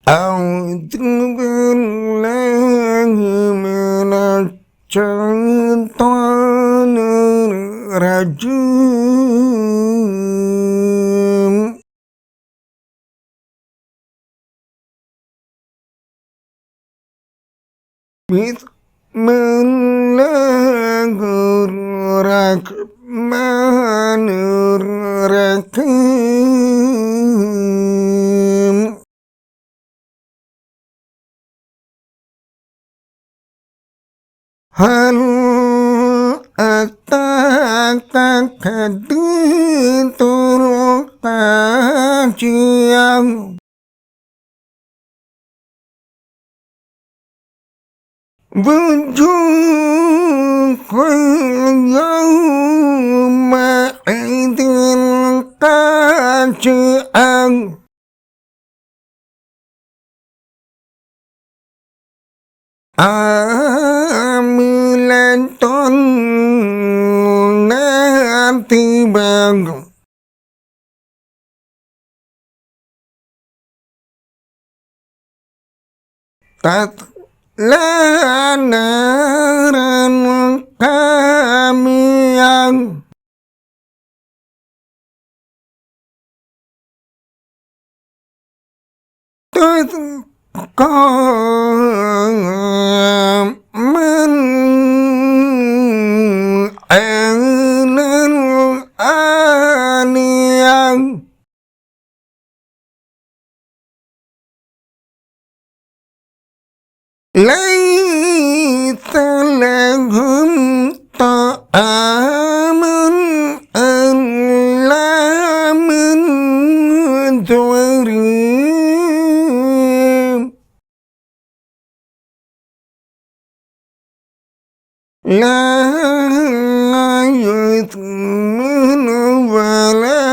أعوذ بالله من الشيطان الرجيم. بسم الله الرحمن الرحيم. هل أتاك حديث الغاشية وجوه يومئذ خاشعة عاملة ناصبة تصلى نارا حامية تسقى من عين آنية ليس لهم طعام إلا من ضريع لا يسمن ولا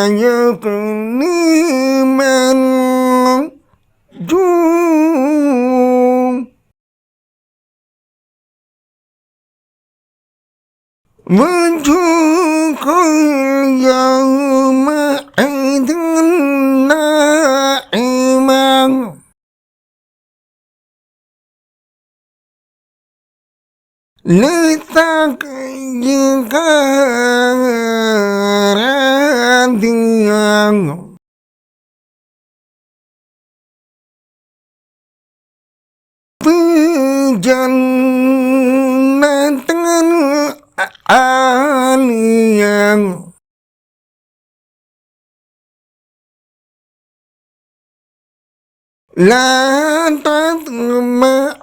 يغني من جوع وجوه يومئذ ناعمة لسعيها راضية في جنة عالية لا تسمع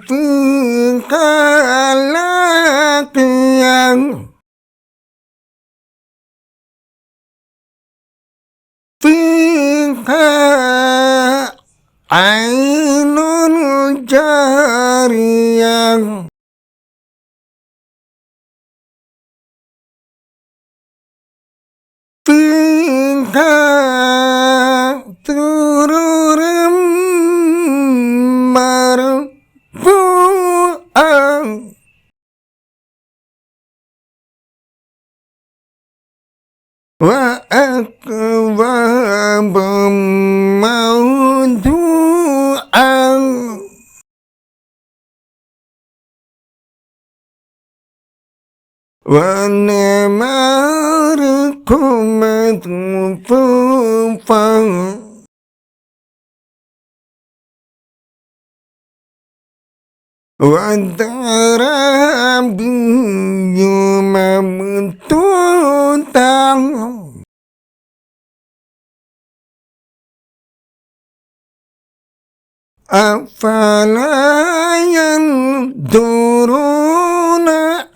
فيها لاغيا فيها عين جارية فيها سرر مرفوعة وأكواب موضوعة ونمارق مصفوفة وزرابي مبثوثة أفلا ينظرون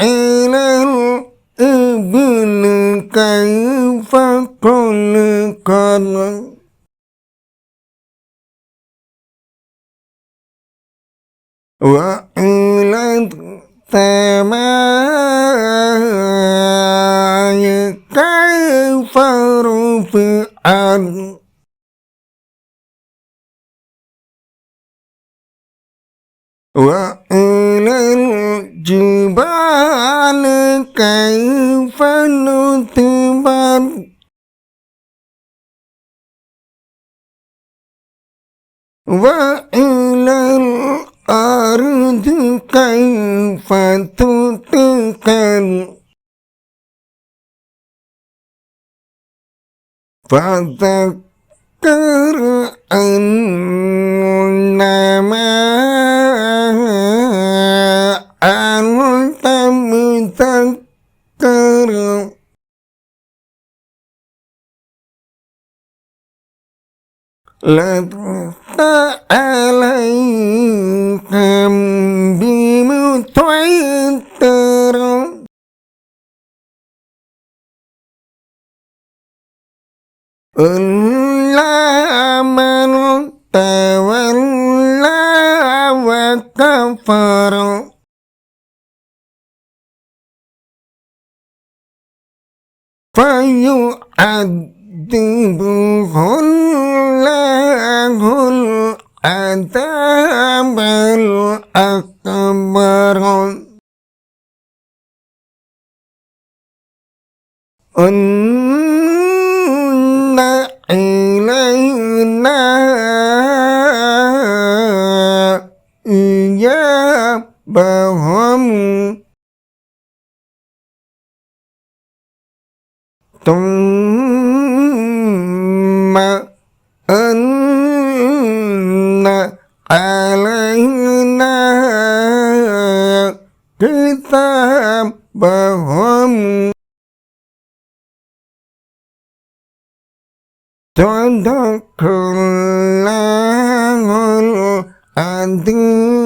إلى الإبل كيف خلقت وإلى السماء كيف رفعت وإلى الجبال كيف نصبت وإلى الأرض كيف تتكل فذكر أنما أنت مذكر لست عليهم بمسيطر إلا من تولى وكفر فيعذبه الله العذاب الأكبر إن إلينا إيابهم ثم إن علينا كتابهم صدق الله العظيم.